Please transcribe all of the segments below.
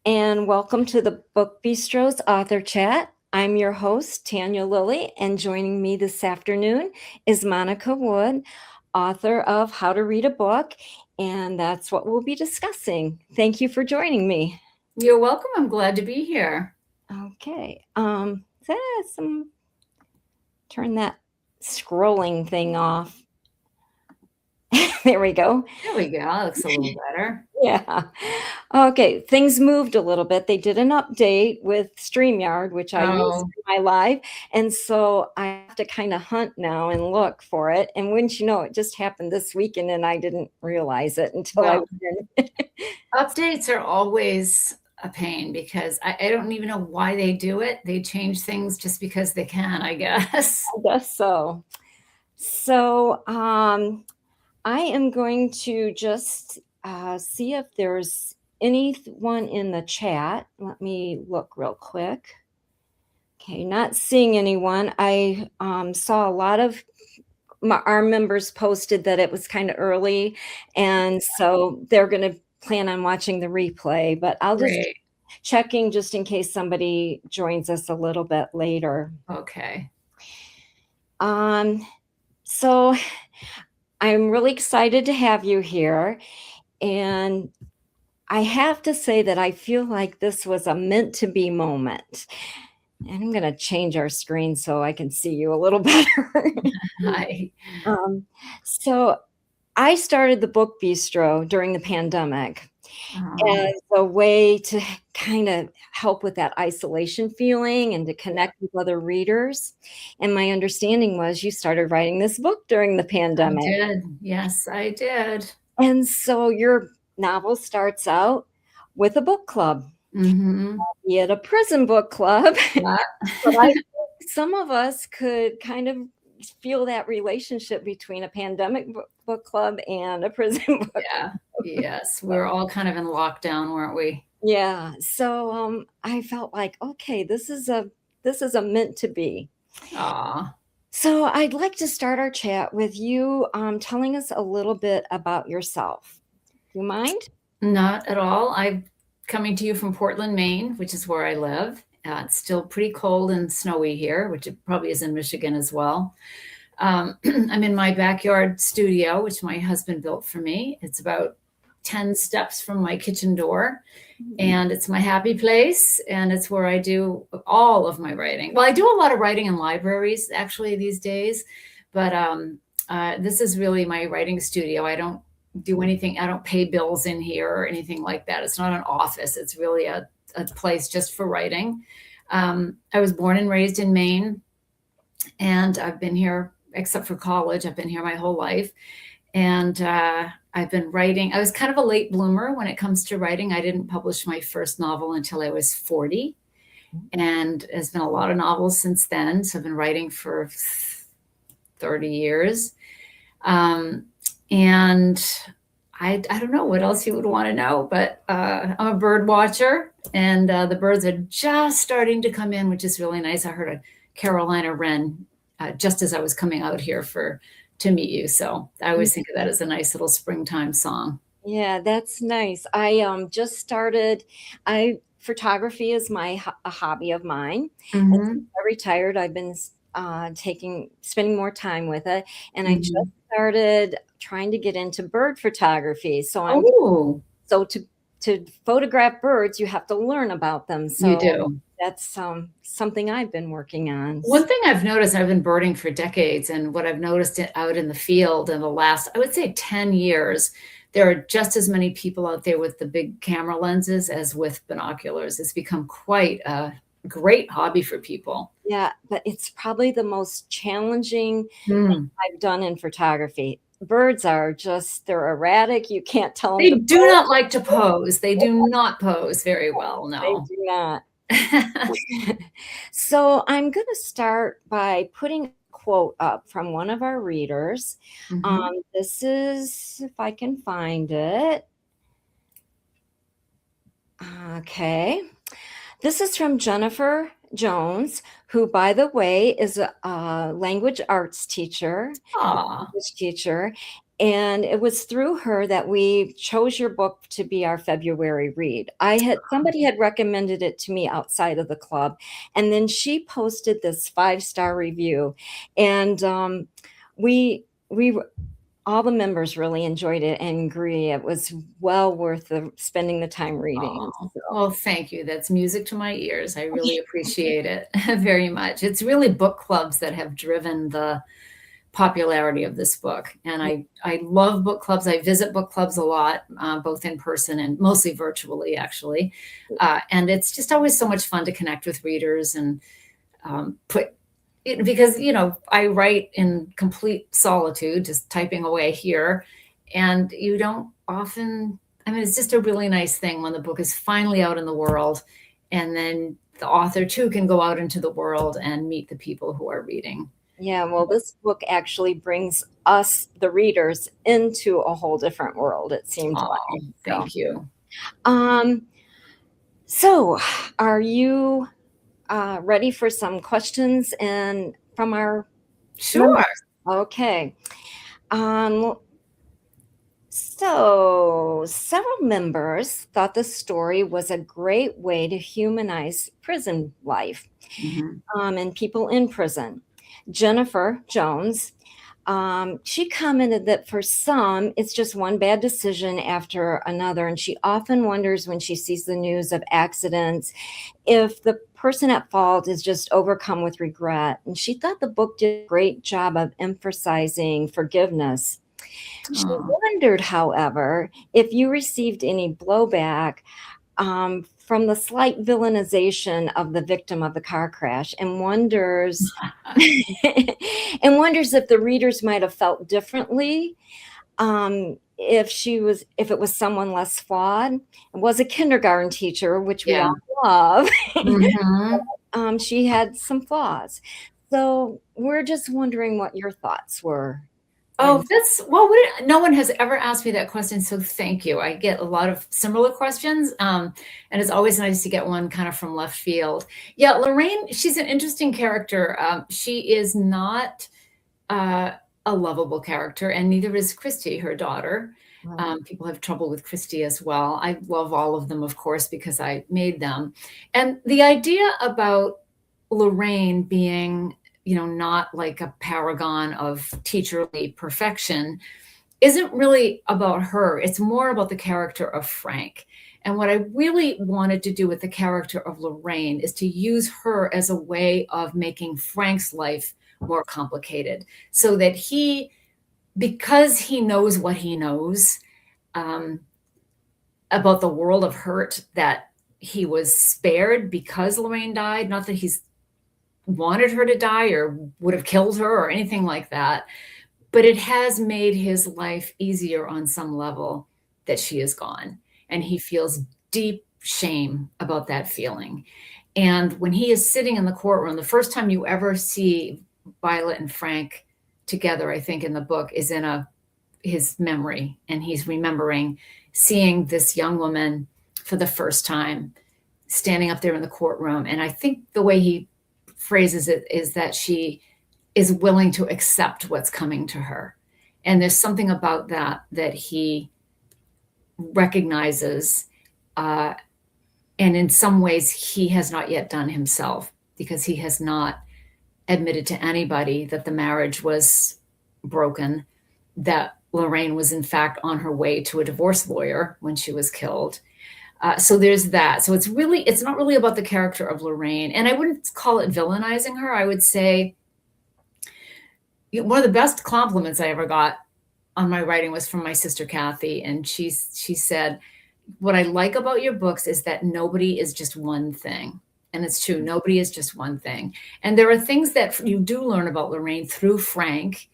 and welcome to the Book Bistro's Author Chat. I'm your host, Tanya Lillie, and joining me this afternoon is Monica Wood, author of How to Read a Book, and that's what we'll be discussing. Thank you for joining me. You're welcome. I'm glad to be here. Okay, turn that scrolling thing off. There we go. There we go. That looks a little better. Yeah. Okay. Things moved a little bit. They did an update with StreamYard, which I use Oh, for my live. And so I have to kind of hunt now and look for it. And wouldn't you know, it just happened this weekend and I didn't realize it until I well, was in. updates are always a pain because I don't even know why they do it. They change things just because they can, I guess. I guess so. So I am going to just see if there's anyone in the chat. Let me look real quick. Okay, not seeing anyone. I saw a lot of our members posted that it was kind of early, and so they're going to plan on watching the replay. But I'll just Great. checking just in case somebody joins us a little bit later. Okay. So I'm really excited to have you here, and I have to say that I feel like this was a meant to be moment. And I'm going to change our screen so I can see you a little better. Hi. um, so I started the Book Bistro during the pandemic Um, as a way to kind of help with that isolation feeling and to connect with other readers. And my understanding was you started writing this book during the I pandemic. did. Yes, I did. And so your novel starts out with a book club, Mm-hmm. be it a prison book club. Yeah. But I think some of us could kind of feel that relationship between a pandemic book club and a prison book Yeah. Yes. We club. were all kind of in lockdown, weren't we? Yeah. So I felt like, okay, this is a meant to be. Aw. So I'd like to start our chat with you telling us a little bit about yourself. Do you mind? Not at all. I'm coming to you from Portland, Maine, which is where I live. It's still pretty cold and snowy here, which it probably is in Michigan as well. I'm in my backyard studio, which my husband built for me. It's about 10 steps from my kitchen door, and it's my happy place. And it's where I do all of my writing. Well, I do a lot of writing in libraries actually these days, but this is really my writing studio. I don't do anything, I don't pay bills in here or anything like that. It's not an office, it's really a place just for writing. I was born and raised in Maine, and I've been here, except for college, I've been here my whole life. And I've been writing. I was kind of a late bloomer when it comes to writing. I didn't publish my first novel until I was 40. And there's been a lot of novels since then. So I've been writing for 30 years. And I don't know what else you would want to know, but I'm a bird watcher, and the birds are just starting to come in, which is really nice. I heard a Carolina wren just as I was coming out here to meet you. So I always think of that as a nice little springtime song. Yeah, that's nice. I just started. I photography is a hobby of mine, and since Mm-hmm. I retired, I've been spending more time with it, and I just Mm-hmm. started trying to get into bird photography. So Oh, to photograph birds, you have to learn about them. you So do. that's something I've been working on. One thing I've noticed, I've been birding for decades, and what I've noticed out in the field in the last, I would say 10 years, there are just as many people out there with the big camera lenses as with binoculars. It's become quite a great hobby for people. Yeah, but it's probably the most challenging thing Mm. I've done in photography. Birds are just, they're erratic. You can't tell them They to do pose. not like to pose. They do not pose very well, They no. do not. So I'm going to start by putting a quote up from one of our readers. Mhm. This is, if I can find it. Okay. This is from Jennifer Jones, who, by the way, is a language arts teacher, Aw, English teacher. And it was through her that we chose your book to be our February read. Somebody had recommended it to me outside of the club, and then she posted this 5-star review, and we all the members really enjoyed it and agree it was well worth spending the time reading. Oh, So well, thank you. That's music to my ears. I really appreciate it very much. It's really book clubs that have driven the popularity of this book. And I love book clubs. I visit book clubs a lot, both in person and mostly virtually, actually. And it's just always so much fun to connect with readers and put it, because, I write in complete solitude, just typing away here. And you don't often, it's just a really nice thing when the book is finally out in the world. And then the author too can go out into the world and meet the people who are reading. yeah, well, this book actually brings us, the readers, into a whole different world, it seemed Oh, like. thank you. Um, so are you ready for some questions and from our Sure. members? Okay. So several members thought the story was a great way to humanize prison life. Mhm. And people in prison. Jennifer Jones, she commented that for some, it's just one bad decision after another. And she often wonders when she sees the news of accidents if the person at fault is just overcome with regret. And she thought the book did a great job of emphasizing forgiveness. She Oh. wondered, however, if you received any blowback from the slight villainization of the victim of the car crash, and wonders and wonders if the readers might have felt differently if it was someone less flawed. It was a kindergarten teacher, which we Yeah. all love. Mhm. She had some flaws. So we're just wondering what your thoughts were. Oh, well, no one has ever asked me that question, so thank you. I get a lot of similar questions, and it's always nice to get one kind of from left field. Yeah, Lorraine, she's an interesting character. She is not a lovable character, and neither is Christy, her daughter. People have trouble with Christy as well. I love all of them, of course, because I made them. And the idea about Lorraine being, not like a paragon of teacherly perfection isn't really about her. It's more about the character of Frank. And what I really wanted to do with the character of Lorraine is to use her as a way of making Frank's life more complicated, so that because he knows what he knows um, about the world of hurt that he was spared because Lorraine died, not that he's wanted her to die or would have killed her or anything like that, but it has made his life easier on some level that she is gone. And he feels deep shame about that feeling. And when he is sitting in the courtroom, the first time you ever see Violet and Frank together, I think in the book, is in his memory. And he's remembering seeing this young woman for the first time standing up there in the courtroom. And I think the way he phrases it is that she is willing to accept what's coming to her. And there's something about that he recognizes. And in some ways, he has not yet done himself, because he has not admitted to anybody that the marriage was broken, that Lorraine was in fact on her way to a divorce lawyer when she was killed. So there's that. So it's not really about the character of Lorraine. And I wouldn't call it villainizing her. I would say one of the best compliments I ever got on my writing was from my sister Kathy, and she said, "What I like about your books is that nobody is just one thing." And it's true, nobody is just one thing. And there are things that you do learn about Lorraine through Frank,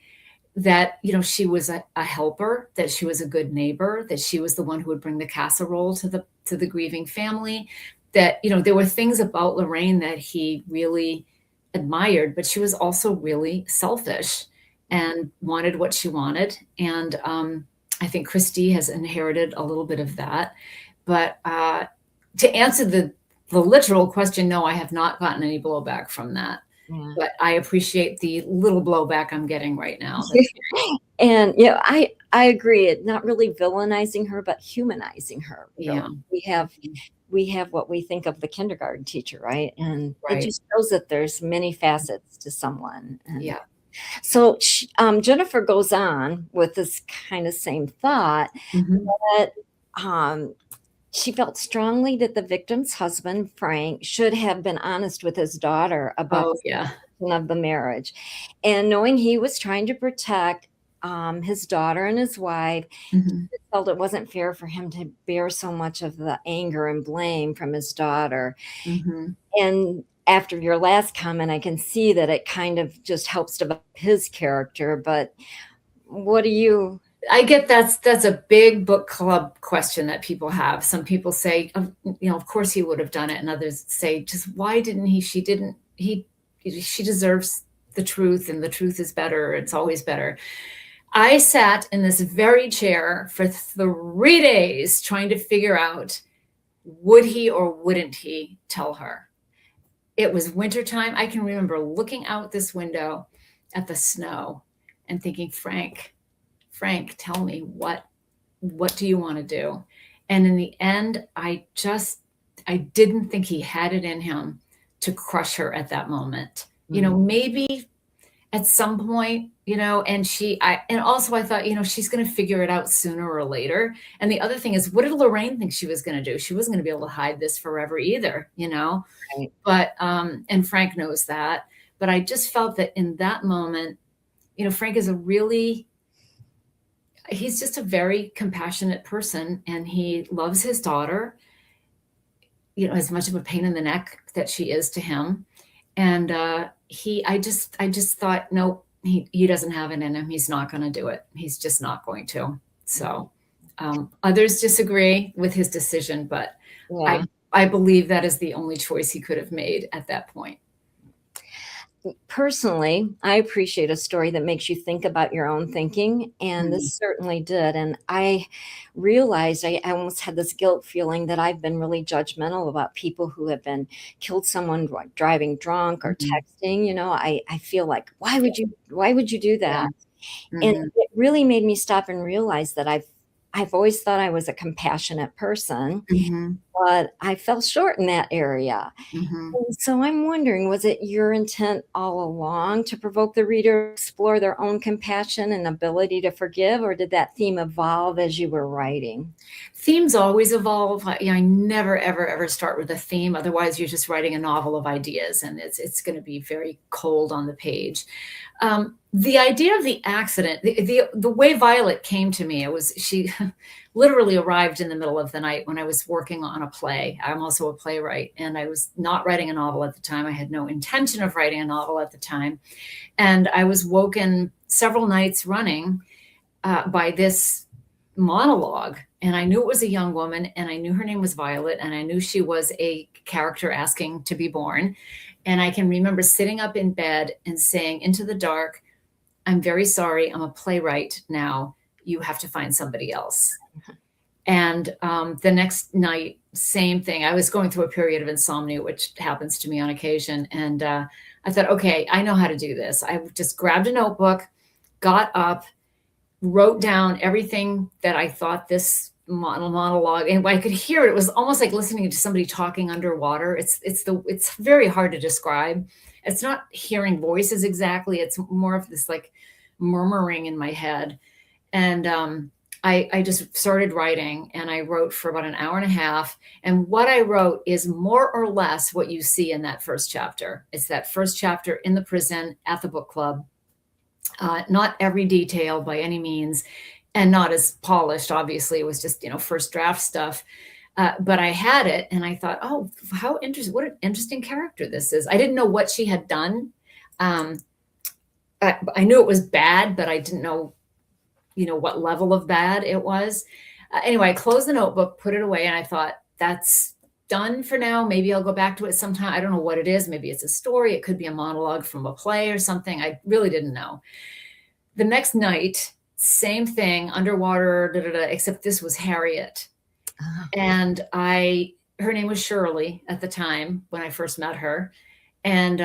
that she was a helper, that she was a good neighbor, that she was the one who would bring the casserole to the grieving family, that there were things about Lorraine that he really admired, but she was also really selfish and wanted what she wanted. And I think Christy has inherited a little bit of that. But to answer the literal question, no, I have not gotten any blowback from that. But I appreciate the little blowback I'm getting right now. And I I agree. It not really villainizing her, but humanizing her. Really, Yeah. we have what we think of the kindergarten teacher, right? And it Right. just shows that there's many facets to someone. And Yeah. so Jennifer goes on with this kind of same thought Mhm. that um, she felt strongly that the victim's husband, Frank, should have been honest with his daughter about Oh, the yeah. situation of the marriage. And knowing he was trying to protect his daughter and his wife, Mhm. he felt it wasn't fair for him to bear so much of the anger and blame from his daughter. Mhm. And after your last comment, I can see that it kind of just helps develop his character. But what do you? I get that's a big book club question that people have. Some people say, of course he would have done it, and others say, just why didn't he? She didn't. She deserves the truth, and the truth is better. It's always better. I sat in this very chair for 3 days trying to figure out would he or wouldn't he tell her. It was wintertime. I can remember looking out this window at the snow and thinking, Frank, tell me what do you want to do? And in the end, I didn't think he had it in him to crush her at that moment. Maybe at some point, and also I thought, she's going to figure it out sooner or later. And the other thing is, what did Lorraine think she was going to do? She wasn't going to be able to hide this forever either. Right. But, and Frank knows that, but I just felt that in that moment, Frank is he's just a very compassionate person, and he loves his daughter, as much of a pain in the neck that she is to him. And I just thought, nope, he doesn't have it in him. He's not going to do it. He's just not going to. So others disagree with his decision, but Yeah. I believe that is the only choice he could have made at that point. Personally, I appreciate a story that makes you think about your own thinking, and this certainly did. And I realized I almost had this guilt feeling that I've been really judgmental about people who have been killed someone driving drunk or texting. I feel like why would you do that? And Mhm. it really made me stop and realize that I've always thought I was a compassionate person, Mhm. but I fell short in that area. Mhm. And so I'm wondering, was it your intent all along to provoke the reader to explore their own compassion and ability to forgive, or did that theme evolve as you were writing? Themes always evolve. I never, ever, ever start with a theme. Otherwise, you're just writing a novel of ideas, and it's going to be very cold on the page. The idea of the accident, the way Violet came to me, she literally arrived in the middle of the night when I was working on a play. I'm also a playwright, and I was not writing a novel at the time. I had no intention of writing a novel at the time, and I was woken several nights running by this monologue. And I knew it was a young woman, and I knew her name was Violet, and I knew she was a character asking to be born. And I can remember sitting up in bed and saying into the dark, I'm very sorry, I'm a playwright now. You have to find somebody else. And the next night, same thing. I was going through a period of insomnia, which happens to me on occasion. And I thought, okay, I know how to do this. I just grabbed a notebook, got up, wrote down everything that I thought this monologue, and I could hear it. It was almost like listening to somebody talking underwater. It's very hard to describe. It's not hearing voices exactly. It's more of this like murmuring in my head. And I just started writing, and I wrote for about an hour and a half. And what I wrote is more or less what you see in that first chapter. It's that first chapter in the prison at the book club. Not every detail by any means, and not as polished. Obviously, it was just first draft stuff. But I had it, and I thought, oh, how interesting! What an interesting character this is. I didn't know what she had done. I knew it was bad, but I didn't know, what level of bad it was. Anyway, I closed the notebook, put it away, and I thought, that's done for now. Maybe I'll go back to it sometime. I don't know what it is. Maybe it's a story. It could be a monologue from a play or something. I really didn't know. The next night, same thing, underwater, except this was Harriet. And her name was Shirley at the time when I first met her. And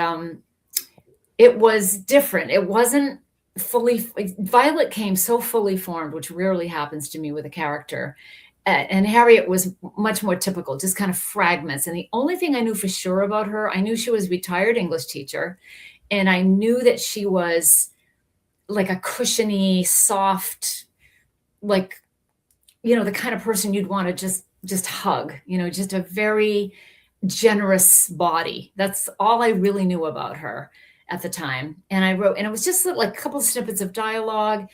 it was different. It wasn't Violet came so fully formed, which rarely happens to me with a character. And Harriet was much more typical, just kind of fragments. And the only thing I knew for sure about her, I knew she was a retired English teacher. And I knew that she was like a cushiony, soft, like, the kind of person you'd want to just hug, just a very generous body. That's all I really knew about her at the time. And I wrote, and it was just like a couple of snippets of dialogue,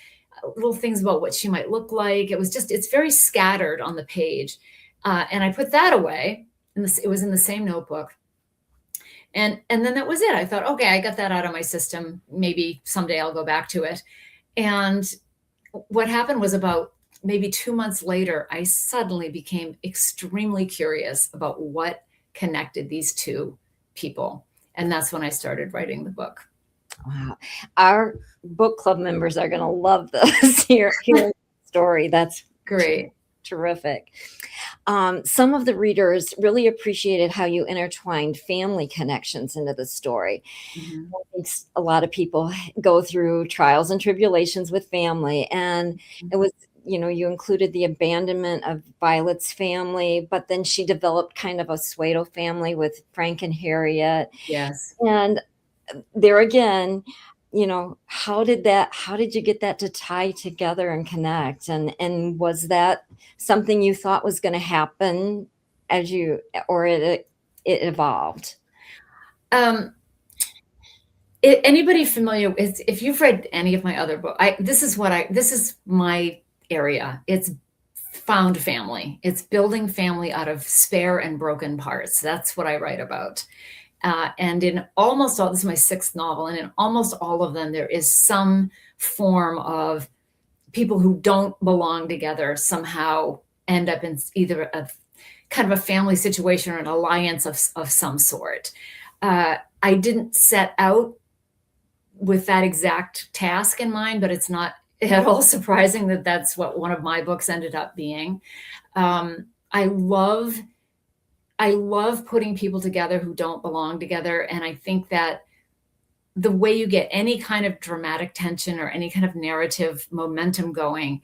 little things about what she might look like. It's very scattered on the page. And I put that away, and it was in the same notebook. And then that was it. I thought, okay, I got that out of my system. Maybe someday I'll go back to it. And what happened was, about maybe 2 months later, I suddenly became extremely curious about what connected these two people. And that's when I started writing the book. Wow. Our book club members are going to love this hearing the story. That's Great. Terrific. Some of the readers really appreciated how you intertwined family connections into the story. Mhm. I think a lot of people go through trials and tribulations with family, and it was, you included the abandonment of Violet's family, but then she developed kind of a pseudo family with Frank and Harriet. Yes. And there again, how did you get that to tie together and connect? And was that something you thought was going to happen or it evolved? Anybody familiar with, if you've read any of my other books, this is my area. It's found family. It's building family out of spare and broken parts. That's what I write about. And in almost all, this is my 6th novel, and in almost all of them, there is some form of people who don't belong together somehow end up in either a kind of a family situation or an alliance of some sort. I didn't set out with that exact task in mind, but it's not at all surprising that that's what one of my books ended up being. I love putting people together who don't belong together. And I think that the way you get any kind of dramatic tension or any kind of narrative momentum going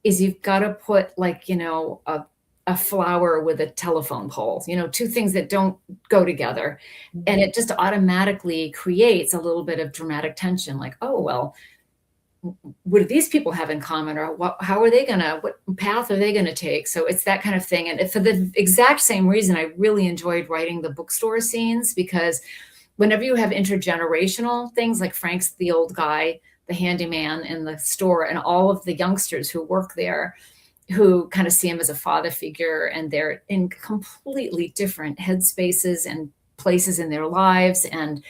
is you've got to put, like, a flower with a telephone pole, two things that don't go together. And it just automatically creates a little bit of dramatic tension. Like, oh, well, what do these people have in common, or what path are they going to take? So it's that kind of thing. And for the exact same reason, I really enjoyed writing the bookstore scenes, because whenever you have intergenerational things, like Frank's the old guy, the handyman in the store, and all of the youngsters who work there, who kind of see him as a father figure, and they're in completely different headspaces and places in their lives. And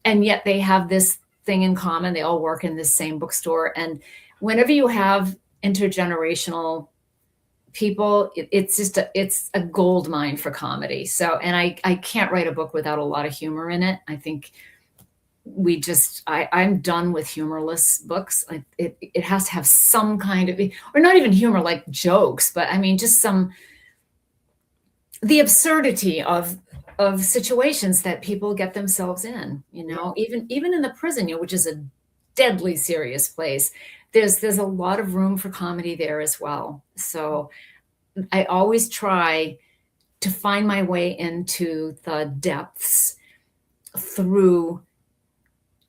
yet they have this thing in common. They all work in this same bookstore. And whenever you have intergenerational people, it's a gold mine for comedy. So, and I can't write a book without a lot of humor in it. I think I'm done with humorless books. It has to have some kind of, or not even humor, like jokes, but I mean, just the absurdity of situations that people get themselves in, even in the prison, which is a deadly serious place. There's a lot of room for comedy there as well. So I always try to find my way into the depths through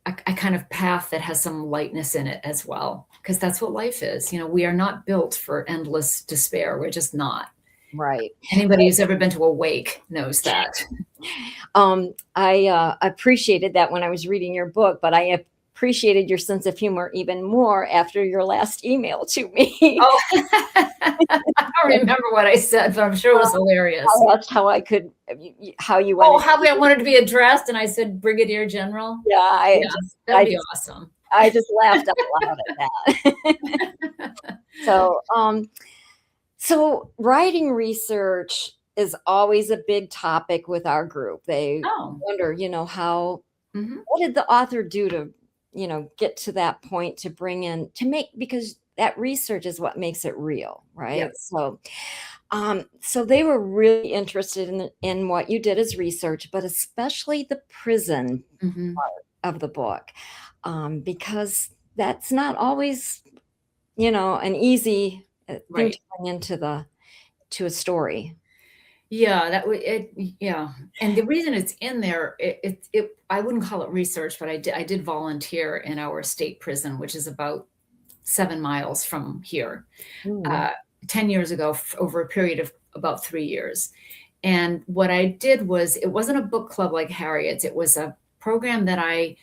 a kind of path that has some lightness in it as well, because that's what life is. We are not built for endless despair. We're just not. Right. Anybody who's ever been to a wake knows that. I appreciated that when I was reading your book, but I appreciated your sense of humor even more after your last email to me. Oh, I don't remember what I said, but I'm sure it was hilarious. That's how how you went. Oh, how I wanted to be addressed, and I said Brigadier General. Yeah, that'd be awesome. I just laughed out loud at that. So writing research is always a big topic with our group. They wonder, how, what did the author do to, get to that point to bring in, because that research is what makes it real, right? Yep. So they were really interested in what you did as research, but especially the prison part of the book, because that's not always, an easy thing to Right. bring to a story. Yeah, that would it yeah, and the reason it's in there, I wouldn't call it research, but I did volunteer in our state prison, which is about 7 miles from here, Mm. uh, 10 years ago, over a period of about 3 years. And what I did was, it wasn't a book club like Harriet's, it was a program that I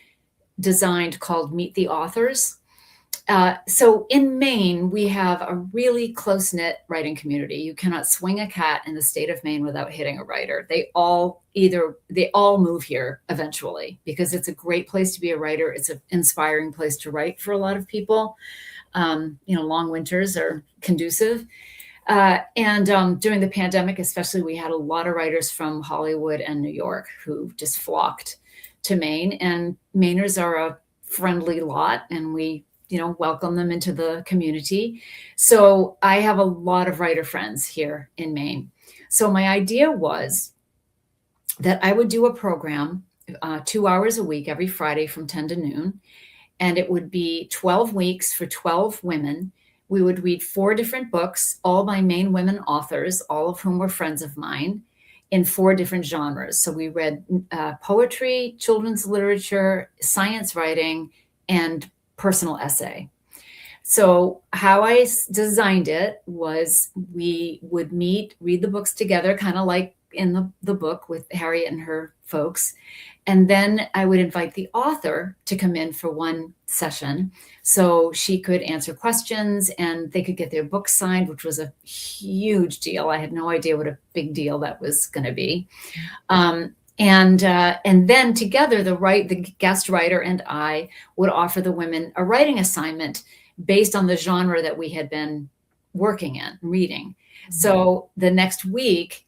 designed called Meet the Authors. So in Maine, we have a really close knit writing community. You cannot swing a cat in the state of Maine without hitting a writer. They all move here eventually because it's a great place to be a writer. It's an inspiring place to write for a lot of people. Long winters are conducive. And during the pandemic, especially, we had a lot of writers from Hollywood and New York who just flocked to Maine. And Mainers are a friendly lot, and we welcome them into the community. So I have a lot of writer friends here in Maine. So my idea was that I would do a program 2 hours a week, every Friday from 10 to noon. And it would be 12 weeks for 12 women. We would read 4 different books, all by Maine women authors, all of whom were friends of mine, in 4 different genres. So we read poetry, children's literature, science writing, and personal essay. So how I designed it was, we would meet, read the books together, kind of like in the book with Harriet and her folks. And then I would invite the author to come in for one session so she could answer questions and they could get their book signed, which was a huge deal. I had no idea what a big deal that was going to be. And then together, the guest writer and I would offer the women a writing assignment based on the genre that we had been working in, reading. So the next week,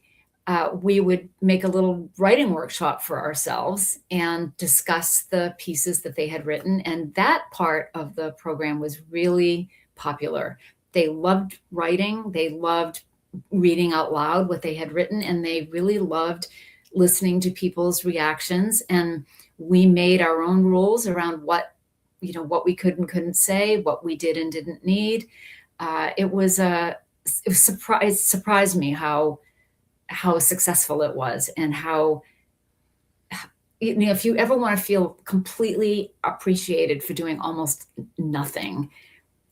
we would make a little writing workshop for ourselves and discuss the pieces that they had written. And that part of the program was really popular. They loved writing. They loved reading out loud what they had written, and they really loved listening to people's reactions. And we made our own rules around what we could and couldn't say, what we did and didn't need. It surprised me how successful it was, and how, if you ever want to feel completely appreciated for doing almost nothing,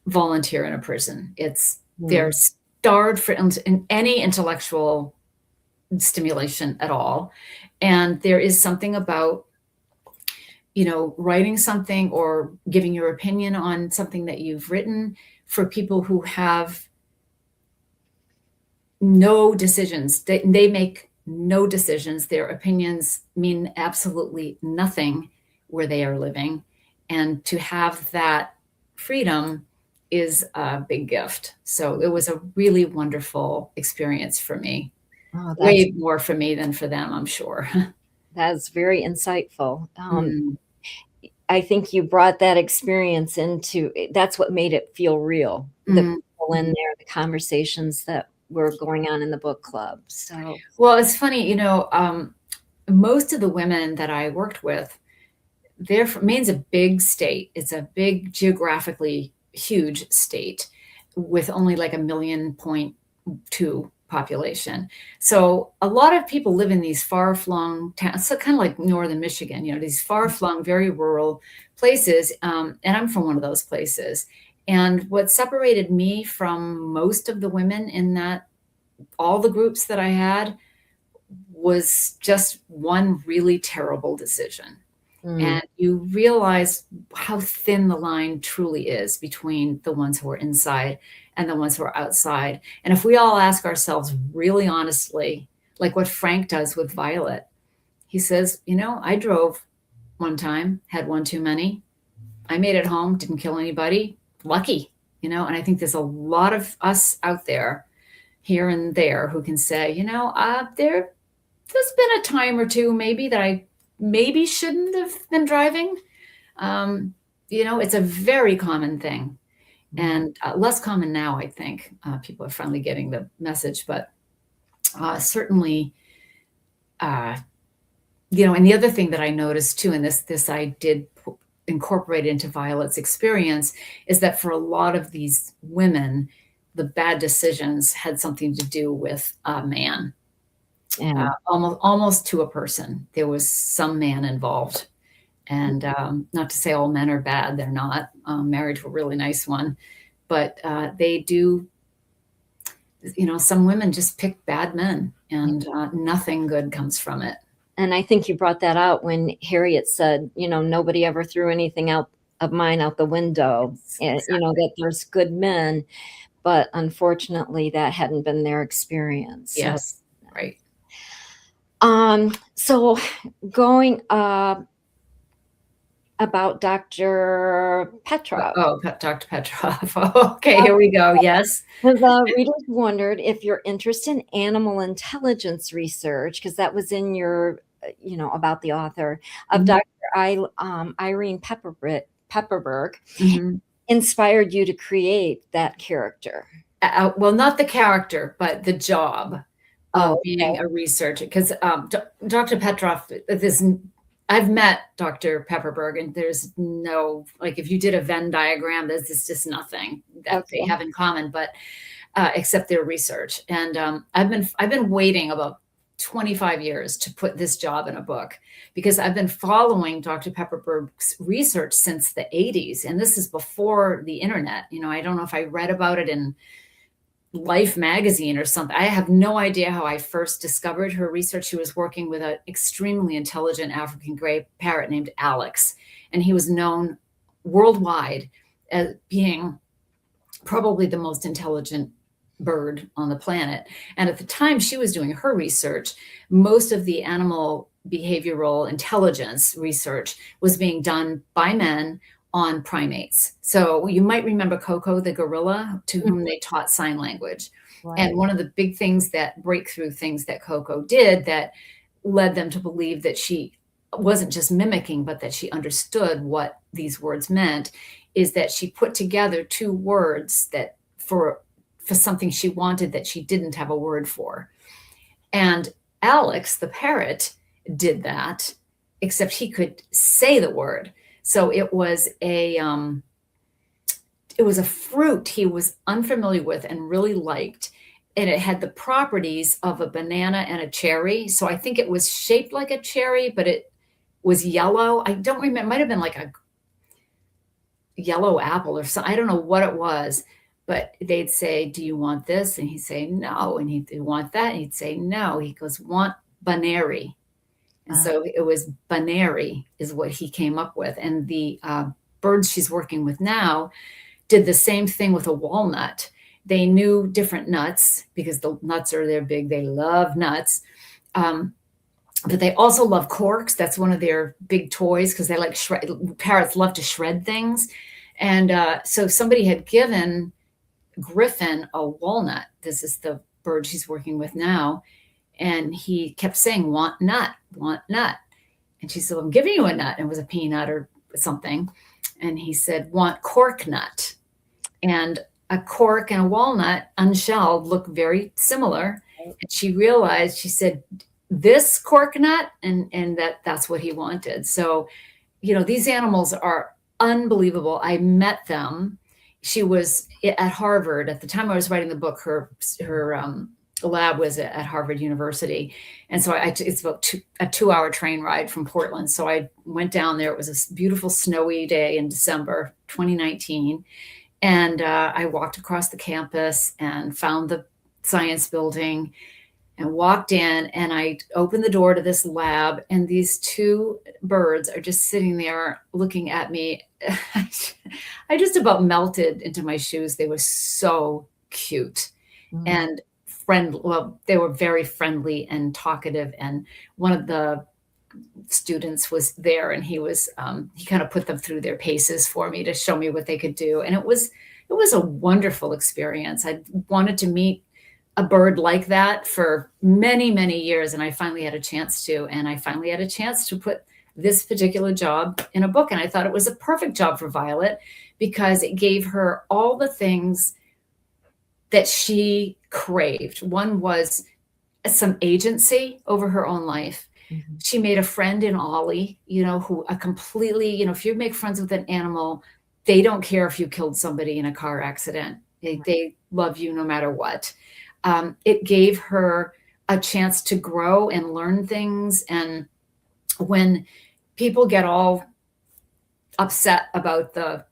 volunteer in a prison. They're starved for in any intellectual stimulation at all. And there is something about, writing something or giving your opinion on something that you've written, for people who have no decisions. They make no decisions. Their opinions mean absolutely nothing where they are living. And to have that freedom is a big gift. So it was a really wonderful experience for me. Oh, Way more for me than for them, I'm sure. that's very insightful. Mm. I think you brought that experience that's what made it feel real. The people in there, the conversations that were going on in the book club. So, Well, it's funny, most of the women that I worked with, Maine's a big state. It's a big, geographically huge state with only like 1.2 million population. So a lot of people live in these far-flung towns, so kind of like northern Michigan, these far-flung, very rural places. And I'm from one of those places. And what separated me from most of the women in all the groups that I had, was just one really terrible decision. And you realize how thin the line truly is between the ones who are inside and the ones who are outside. And if we all ask ourselves really honestly, like what Frank does with Violet, he says, I drove one time, had one too many. I made it home, didn't kill anybody. Lucky, and I think there's a lot of us out there, here and there, who can say, there's been a time or two maybe that I maybe shouldn't have been driving. It's a very common thing, and less common now, I think. People are finally getting the message, but certainly, and the other thing that I noticed too, and this I did incorporated into Violet's experience is that for a lot of these women, the bad decisions had something to do with a man, Yeah. almost to a person. There was some man involved. And not to say all men are bad, they're not. Married to a really nice one, but they do, some women just pick bad men, and nothing good comes from it. And I think you brought that out when Harriet said, nobody ever threw anything out of mine out the window. And, that there's good men, but unfortunately that hadn't been their experience. So, Yes, right. So going about Dr. Petrov. Oh, Dr. Petrov. Okay, here we go. Yes. The readers wondered if you're interested in animal intelligence research, because that was in your, about the author of Dr. Irene Pepperberg, inspired you to create that character. Well, not the character, but the job of being a researcher. Because Dr. Petrov, I've met Dr. Pepperberg, and there's no, like, if you did a Venn diagram, there's just nothing that they have in common, but except their research. And I've been waiting about 25 years to put this job in a book, because I've been following Dr. Pepperberg's research since the 80s. And this is before the internet. I don't know if I read about it in Life magazine or something. I have no idea how I first discovered her research. She was working with an extremely intelligent African gray parrot named Alex, and he was known worldwide as being probably the most intelligent bird on the planet. And at the time she was doing her research, most of the animal behavioral intelligence research was being done by men on primates. So you might remember Coco, the gorilla, to whom they taught sign language. Right. And one of the big things breakthrough things that Coco did that led them to believe that she wasn't just mimicking, but that she understood what these words meant, is that she put together two words that for something she wanted that she didn't have a word for. And Alex, the parrot, did that, except he could say the word. So it was a fruit he was unfamiliar with and really liked. And it had the properties of a banana and a cherry. So I think it was shaped like a cherry, but it was yellow. I don't remember. It might have been like a yellow apple or something. I don't know what it was, but they'd say, do you want this? And he'd say, no. And he'd want that. And he'd say, no. He goes, want banary. And so it was banary is what he came up with. And the birds she's working with now did the same thing with a walnut. They knew different nuts because the nuts are their big, they love nuts. But they also love corks. That's one of their big toys because they like parrots love to shred things. And so somebody had given Griffin a walnut. This is the bird she's working with now. And he kept saying, want nut, want nut. And she said, well, I'm giving you a nut. And it was a peanut or something. And he said, want cork nut. And a cork and a walnut unshelled look very similar. And she realized, she said, this cork nut, and that's what he wanted. So, these animals are unbelievable. I met them. She was at Harvard at the time I was writing the book. Her lab was at Harvard University. And so it's about a 2-hour train ride from Portland. So I went down there. It was a beautiful snowy day in December 2019. And I walked across the campus and found the science building and walked in, and I opened the door to this lab, and these two birds are just sitting there looking at me. I just about melted into my shoes. They were so cute and friendly. Well, they were very friendly and talkative. And one of the students was there, and he kind of put them through their paces for me to show me what they could do. And it was a wonderful experience. I wanted to meet a bird like that for many, many years. And I finally had a chance to put this particular job in a book. And I thought it was a perfect job for Violet because it gave her all the things that she craved. One was some agency over her own life. Mhm. She made a friend in Ollie, who a completely, if you make friends with an animal, they don't care if you killed somebody in a car accident. They love you no matter what. It gave her a chance to grow and learn things. And when people get all upset about the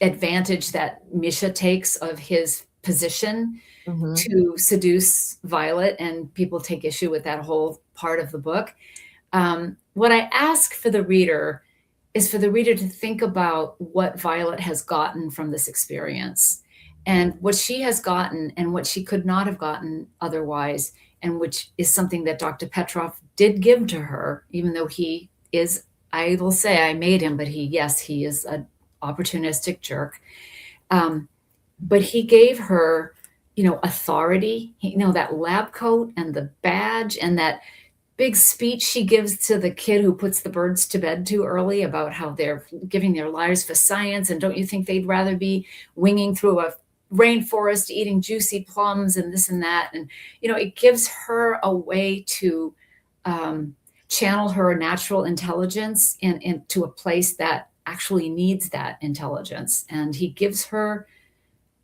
advantage that Misha takes of his position Mhm. to seduce Violet, and people take issue with that whole part of the book. What I ask for the reader is for the reader to think about what Violet has gotten from this experience and what she has gotten and what she could not have gotten otherwise, and which is something that Dr. Petrov did give to her, even though he is, I will say I made him, but yes, he is an opportunistic jerk. Um, but he gave her, authority, that lab coat and the badge and that big speech she gives to the kid who puts the birds to bed too early about how they're giving their lives for science. And don't you think they'd rather be winging through a rainforest, eating juicy plums and this and that? And, it gives her a way to channel her natural intelligence into a place that actually needs that intelligence. And he gives her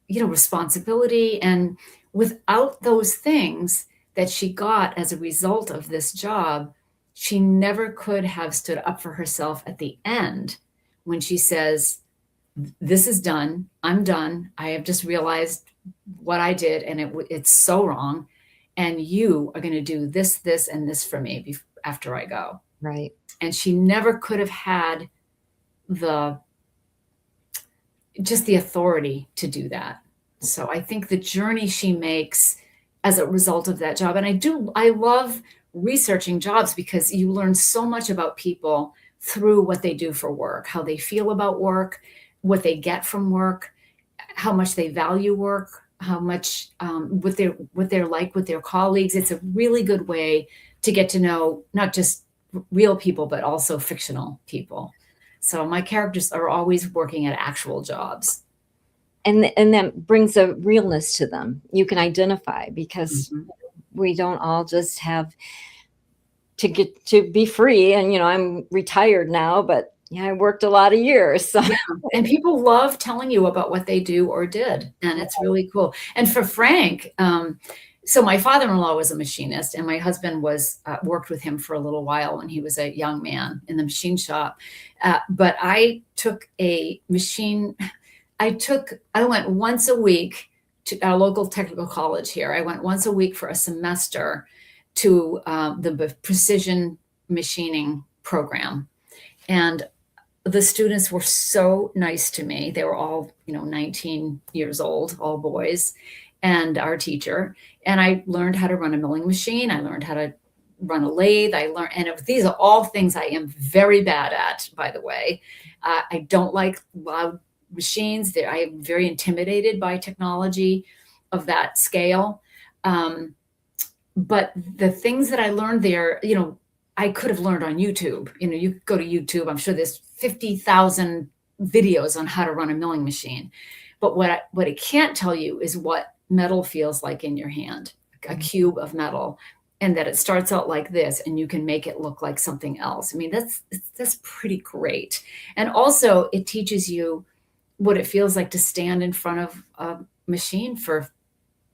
responsibility. And without those things that she got as a result of this job, she never could have stood up for herself at the end when she says, "This is done. I'm done. I have just realized what I did, and it's so wrong. And you are going to do this, this, and this for me after I go." Right. And she never could have had the just the authority to do that. So I think the journey she makes as a result of that job, and I love researching jobs because you learn so much about people through what they do for work, how they feel about work, what they get from work, how much they value work, how much what they're like with their colleagues. It's a really good way to get to know not just real people, but also fictional people. So my characters are always working at actual jobs. And that brings a realness to them. You can identify because Mhm. we don't all just have to get to be free. And I'm retired now, but I worked a lot of years. So Yeah, and people love telling you about what they do or did, and it's really cool. And for Frank, so my father-in-law was a machinist, and my husband was worked with him for a little while when he was a young man in the machine shop. But I took a machine. I went once a week to our local technical college here. I went once a week for a semester to the precision machining program, and the students were so nice to me. They were all, 19 years old, all boys, and our teacher. And I learned how to run a milling machine. I learned how to run a lathe. These are all things I am very bad at, by the way. I don't like loud machines. I am very intimidated by technology of that scale. But the things that I learned there, I could have learned on YouTube. You go to YouTube, I'm sure there's 50,000 videos on how to run a milling machine. But what it can't tell you is what metal feels like in your hand, a cube of metal, and that it starts out like this and you can make it look like something else. I mean, that's pretty great. And also it teaches you what it feels like to stand in front of a machine for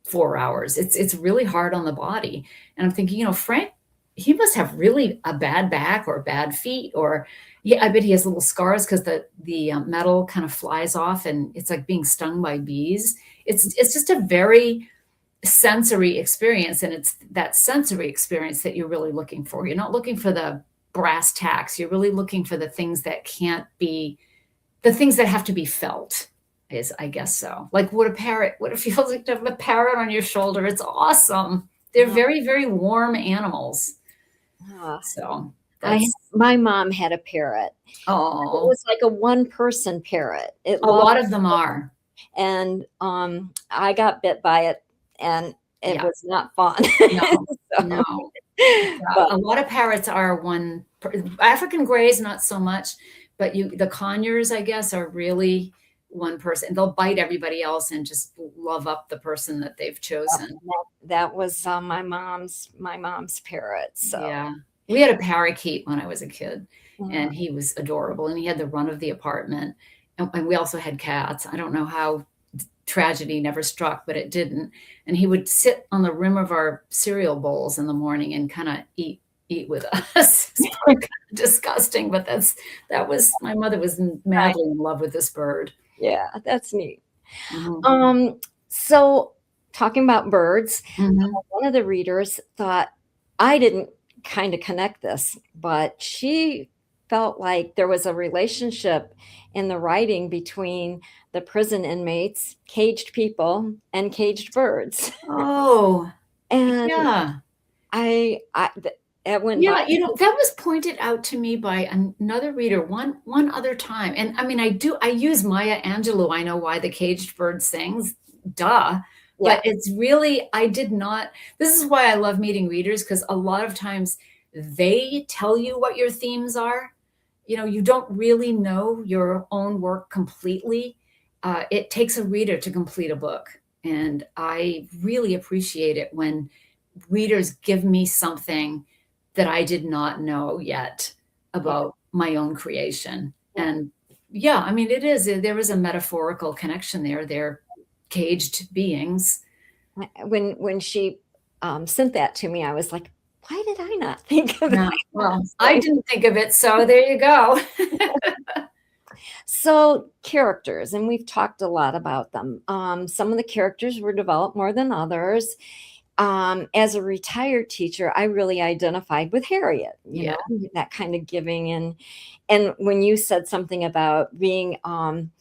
4 hours. It's really hard on the body. And I'm thinking, Frank, he must have really a bad back or bad feet, or yeah, I bet he has little scars because the metal kind of flies off, and it's like being stung by bees. It's just a very sensory experience, and it's that sensory experience that you're really looking for. You're not looking for the brass tacks. You're really looking for the things that can't be the things that have to be felt is, I guess so. Like what it feels like to have a parrot on your shoulder. It's awesome. They're Oh, very, very warm animals. oh. So that's, My mom had a parrot. It oh, was like a one-person parrot. It a loved, lot of them are. and I got bit by it, and it Yeah, was not fun. no, So, no. Yeah, but a lot of parrots are African grays, not so much, but the conures, I guess, are really one person. They'll bite everybody else and just love up the person that they've chosen. that was my mom's parrot. So Yeah. We had a parakeet when I was a kid, Uh, and he was adorable, and he had the run of the apartment. And we also had cats. I don't know how tragedy never struck, but it didn't. And he would sit on the rim of our cereal bowls in the morning and kind of eat with us. It's probably kind of disgusting, but that was my mother was right. madly in love with this bird. Yeah, that's neat. Mhm. So talking about birds, Mhm. one of the readers thought I didn't kind of connect this, but she felt like there was a relationship in the writing between the prison inmates, caged people, and caged birds. Oh, And yeah. it went by. Yeah, that was pointed out to me by another reader one other time. And I mean, I use Maya Angelou. I know why the caged bird sings, duh. Yeah, But it's really, I did not. This is why I love meeting readers, because a lot of times they tell you what your themes are. You don't really know your own work completely. It takes a reader to complete a book. And I really appreciate it when readers give me something that I did not know yet yeah. about my own creation. Yeah. And yeah, I mean, there is a metaphorical connection there. They're caged beings. When she sent that to me, I was like, why did I not think of Yeah. that? Well, I didn't think of it, so there you go. So characters, and we've talked a lot about them. Some of the characters were developed more than others. As a retired teacher, I really identified with Harriet, Yeah. that kind of giving. And when you said something about being, in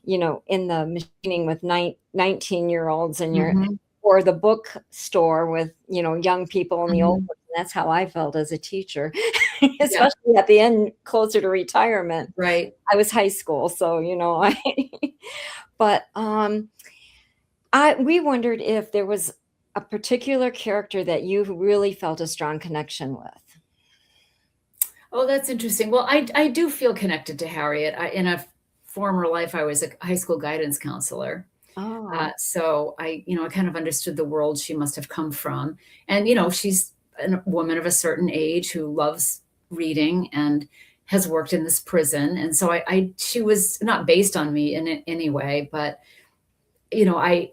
the machining with 19-year-olds and you're, Hmm. or the bookstore with, young people and the old Hmm. ones, that's how I felt as a teacher, Yeah. especially at the end, closer to retirement. Right. I was high school, so, I but, we wondered if there was a particular character that you really felt a strong connection with. Oh, that's interesting. Well, I do feel connected to Harriet. In a former life, I was a high school guidance counselor. Oh, So I kind of understood the world she must have come from. And, she's a woman of a certain age who loves reading and has worked in this prison. And so she was not based on me in any way, but, you know, I,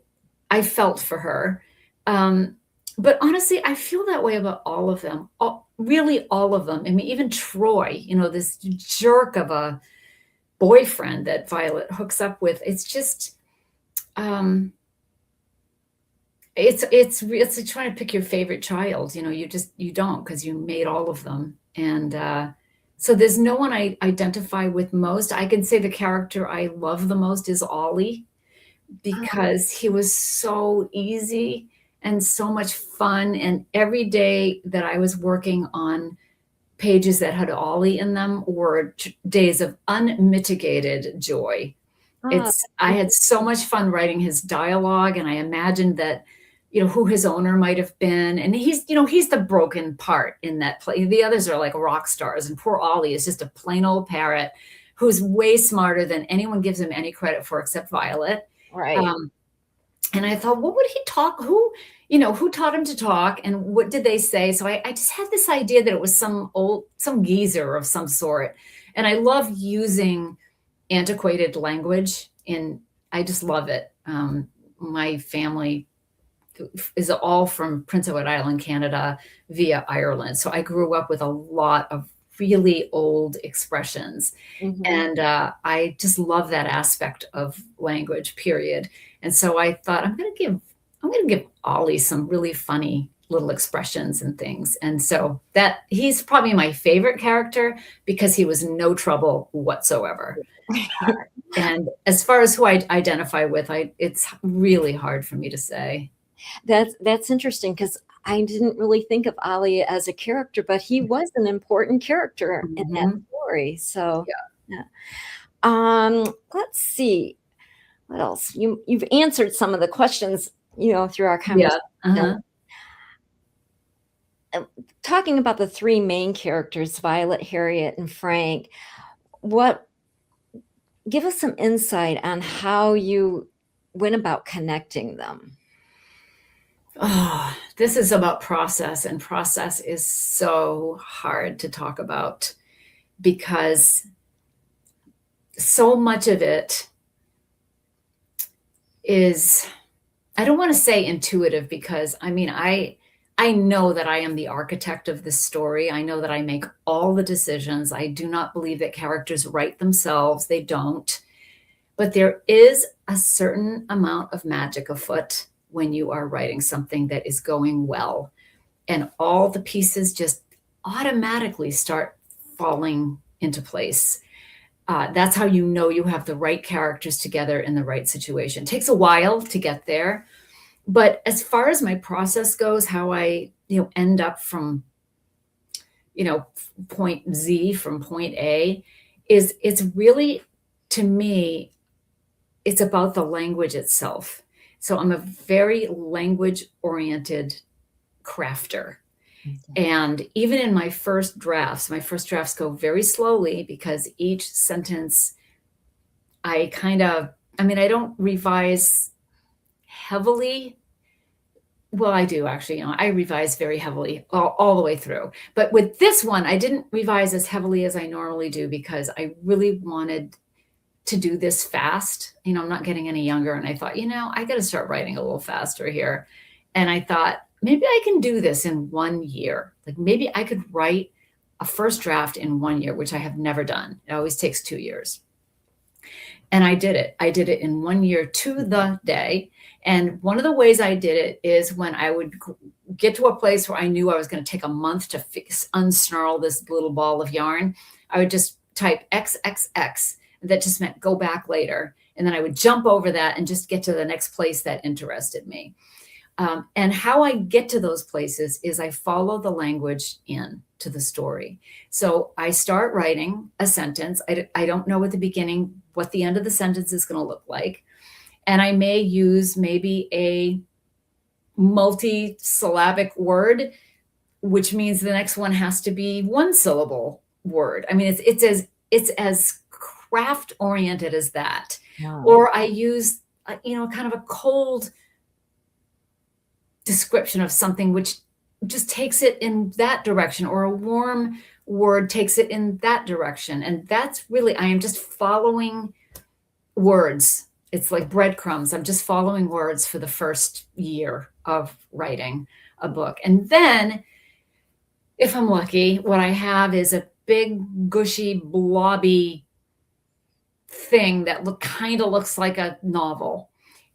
I felt for her. Um, but honestly, I feel that way about all of them, really all of them. I mean, even Troy, this jerk of a boyfriend that Violet hooks up with. It's just, um, it's like trying to pick your favorite child. You don't, because you made all of them. And so there's no one I identify with most. I can say the character I love the most is Ollie, oh, because he was so easy and so much fun. And every day that I was working on pages that had Ollie in them were days of unmitigated joy. oh, I had so much fun writing his dialogue, and I imagined that, who his owner might have been. And he's the broken part in that play. The others are like rock stars, and poor Ollie is just a plain old parrot who's way smarter than anyone gives him any credit for except Violet. right. Um, and I thought, what would he talk? Who taught him to talk, and what did they say? So I just had this idea that it was some geezer of some sort. And I love using antiquated language, and I just love it. My family is all from Prince Edward Island, Canada, via Ireland. So I grew up with a lot of really old expressions. Mhm. And I just love that aspect of language, period. And so I thought I'm going to give Ollie some really funny little expressions and things. And so that he's probably my favorite character because he was no trouble whatsoever. And as far as who I identify with, it's really hard for me to say. That's interesting because I didn't really think of Ali as a character, but he was an important character in that Mhm. story. So, Yeah. yeah. Let's see. What else? You've answered some of the questions, through our Yeah. conversation. Uh-huh. Talking about the three main characters, Violet, Harriet, and Frank, what give us some insight on how you went about connecting them. Oh, this is about process, and process is so hard to talk about because so much of it is, I don't want to say intuitive, because I know that I am the architect of this story. I know that I make all the decisions. I do not believe that characters write themselves. They don't. But there is a certain amount of magic afoot when you are writing something that is going well, and all the pieces just automatically start falling into place. That's how you know you have the right characters together in the right situation. It takes a while to get there, but as far as my process goes, how I end up from point Z from point A, is it's really, to me, it's about the language itself. So I'm a very language oriented crafter. And even in my first drafts go very slowly, because each sentence I I don't revise heavily. Well, I do actually, I revise very heavily all the way through. But with this one, I didn't revise as heavily as I normally do, because I really wanted to do this fast. I'm not getting any younger. And I thought, I got to start writing a little faster here. And I thought, maybe I can do this in 1 year. Like, maybe I could write a first draft in 1 year, which I have never done. It always takes 2 years. And I did it. I did it in 1 year to the day. And one of the ways I did it is when I would get to a place where I knew I was going to take a month to unsnarl this little ball of yarn, I would just type XXX. That just meant go back later. And then I would jump over that and just get to the next place that interested me. And how I get to those places is I follow the language in to the story. So I start writing a sentence. I don't know at the beginning what the end of the sentence is going to look like. And I may use maybe a multi-syllabic word, which means the next one has to be one syllable word. I mean, it's as craft oriented as that. Wow. Or I use, kind of a cold description of something, which just takes it in that direction, or a warm word takes it in that direction. And that's really, I am just following words. It's like breadcrumbs. I'm just following words for the first year of writing a book. And then, if I'm lucky, what I have is a big, gushy, blobby thing that kind of looks like a novel.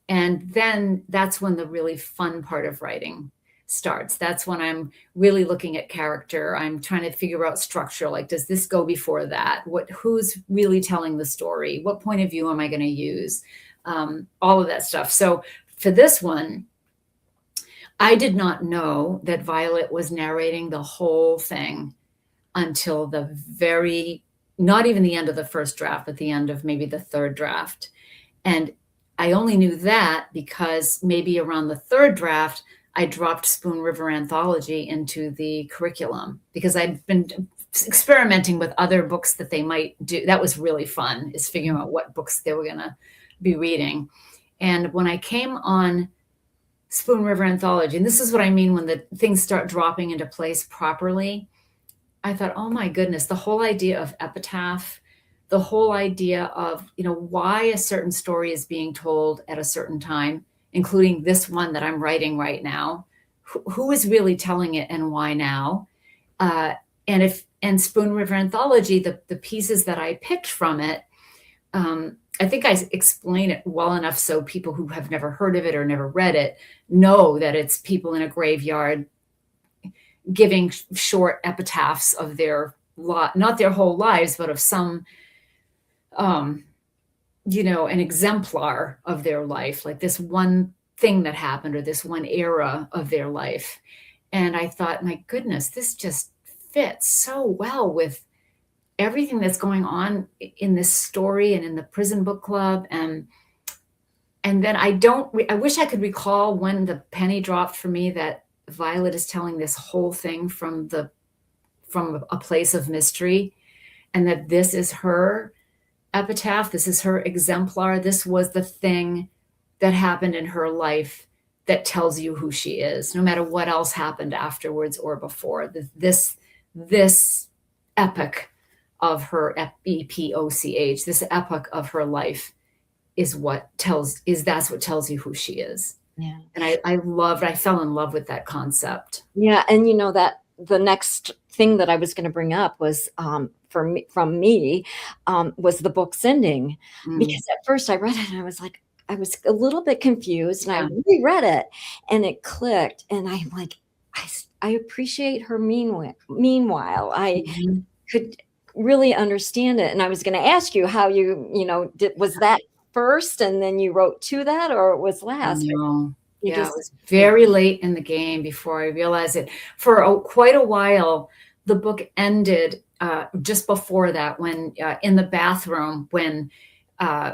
And then that's when the really fun part of writing starts. That's when I'm really looking at character. I'm trying to figure out structure. Like, does this go before that? Who's really telling the story? What point of view am I going to use? All of that stuff. So for this one, I did not know that Violet was narrating the whole thing until not even the end of the first draft, but the end of maybe the third draft. And I only knew that because maybe around the third draft, I dropped Spoon River Anthology into the curriculum, because I'd been experimenting with other books that they might do. That was really fun, is figuring out what books they were going to be reading. And when I came on Spoon River Anthology, and this is what I mean when the things start dropping into place properly, I thought, oh my goodness, the whole idea of epitaph, the whole idea of, why a certain story is being told at a certain time, including this one that I'm writing right now, who is really telling it and why now? And Spoon River Anthology, the pieces that I picked from it, I think I explain it well enough so people who have never heard of it or never read it know that it's people in a graveyard giving short epitaphs of their not their whole lives, but of some, an exemplar of their life, like this one thing that happened or this one era of their life. And I thought, my goodness, this just fits so well with everything that's going on in this story and in the prison book club. And then I wish I could recall when the penny dropped for me that Violet is telling this whole thing from a place of mystery, and that this is her epitaph. This is her exemplar. This was the thing that happened in her life that tells you who she is, no matter what else happened afterwards or before. This epic of her, EPOCH, this epic of her life that's what tells you who she is. Yeah. And I fell in love with that concept. Yeah. And you know that the next thing that I was going to bring up was from me was the book's ending. Because at first I read it and I was like, I was a little bit confused, and I reread it and it clicked, and I'm like, I appreciate her meanwhile. I could really understand it. And I was going to ask you how was that first and then you wrote to that, or it was last? No. It was very late in the game before I realized it. For quite a while, the book ended just before that, when in the bathroom, when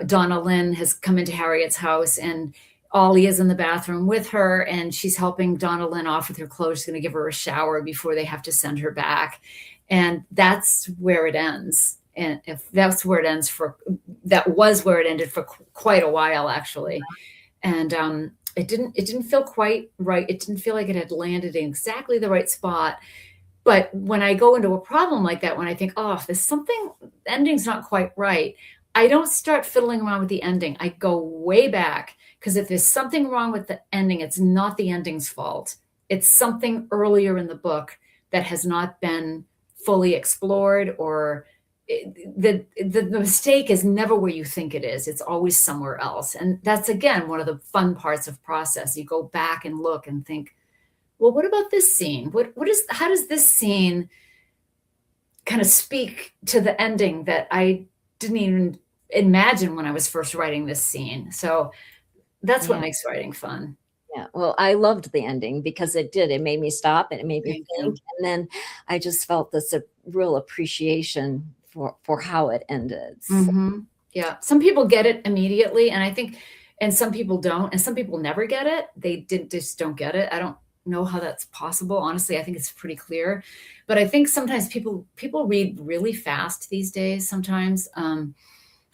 Donna Lynn has come into Harriet's house and Ollie is in the bathroom with her, and she's helping Donna Lynn off with her clothes. She's going to give her a shower before they have to send her back. And that's where it ends. And if that's where it ends that was where it ended for quite a while, actually. And it didn't feel quite right. It didn't feel like it had landed in exactly the right spot. But when I go into a problem like that, when I think, oh, if there's something, the ending's not quite right, I don't start fiddling around with the ending. I go way back, because if there's something wrong with the ending, it's not the ending's fault. It's something earlier in the book that has not been fully explored, or the mistake is never where you think it is. It's always somewhere else. And that's, again, one of the fun parts of process. You go back and look and think, well, what about this scene? How does this scene kind of speak to the ending that I didn't even imagine when I was first writing this scene? So that's what makes writing fun. Yeah. Well, I loved the ending because it made me stop and it made me think. And then I just felt this real appreciation for how it ended. So. Yeah. Some people get it immediately, and some people don't, and some people never get it. They just don't get it. I don't know how that's possible. Honestly, I think it's pretty clear, but I think sometimes people read really fast these days sometimes.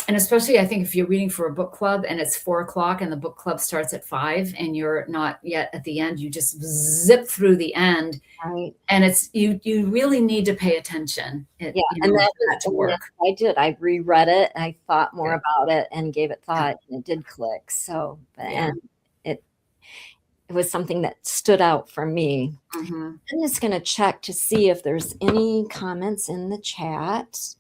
And especially, I think if you're reading for a book club and it's 4:00 and the book club starts at 5 and you're not yet at the end, you just zip through the end. Right. And it's, you really need to pay attention. And that to work. I did. I reread it. I thought more about it and gave it thought, and it did click. So, and it was something that stood out for me. I'm just going to check to see if there's any comments in the chat.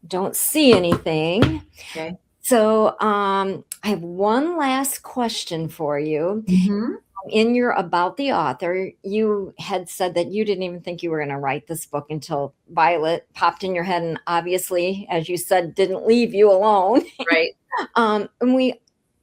Don't see anything. Okay. So I have one last question for you. In your about the author, you had said that you didn't even think you were going to write this book until Violet popped in your head, and obviously, as you said, didn't leave you alone. Right.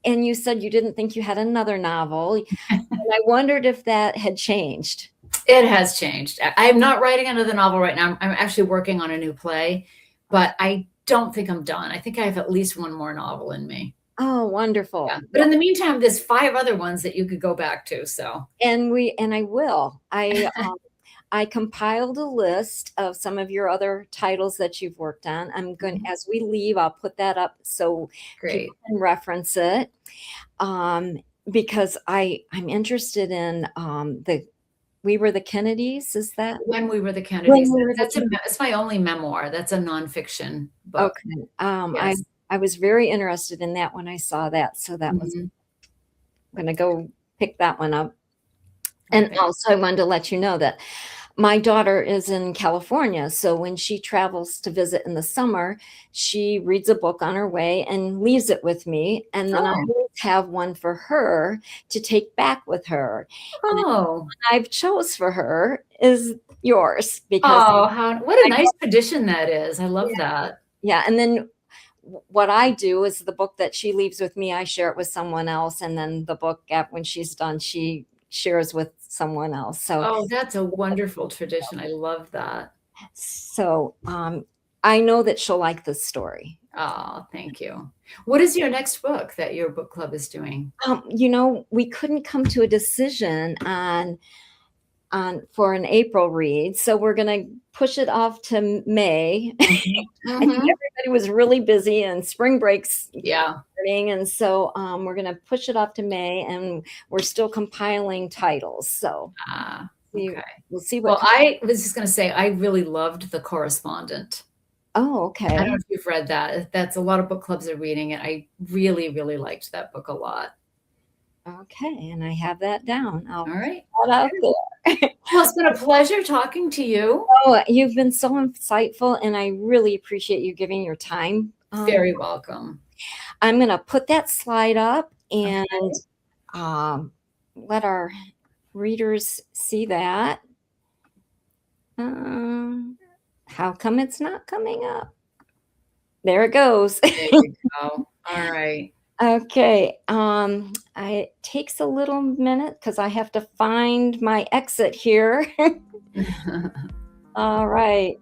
And you said you didn't think you had another novel. And I wondered if that had changed. It has changed. I'm not writing another novel right now. I'm actually working on a new play, but I don't think I'm done. I think I have at least one more novel in me. Oh, wonderful. Yeah. But in the meantime, there's 5 other ones that you could go back to. So, and I will. I compiled a list of some of your other titles that you've worked on. I'm going, as we leave, I'll put that up so people can reference it. Because I'm interested in We Were the Kennedys. Is that When We Were the Kennedys? It's my only memoir. That's a nonfiction book. Okay. I was very interested in that when I saw that. So that was, I'm going to go pick that one up. And also I wanted to let you know that my daughter is in California. So when she travels to visit in the summer, she reads a book on her way and leaves it with me. And then I always have one for her to take back with her. And the one I've chose for her is yours. Because what a nice tradition that is. I love that. Yeah. And then what I do is the book that she leaves with me, I share it with someone else. And then the book, when she's done, she shares with someone else. So, that's a wonderful tradition. I love that. So, I know that she'll like this story. Oh, thank you. What is your next book that your book club is doing? We couldn't come to a decision for an April read, so we're going to push it off to May. I think everybody everybody was really busy and spring breaks Yeah. starting, and so we're going to push it off to May, and we're still compiling titles. So Ah, we okay. we'll see what Well, comes. I was just going to say, I really loved The Correspondent. Oh, I don't know okay. if you've read that. That's a lot of book clubs are reading it. I really, really liked that book a lot. Okay, and I have that down. I'll All put right. that out there. Well, it's been a pleasure talking to you. Oh, you've been so insightful, and I really appreciate you giving your time. Very welcome. I'm going to put that slide up and Okay. let our readers see that. How come it's not coming up? There it goes. There you go. All right. Okay. It takes a little minute because I have to find my exit here. All right.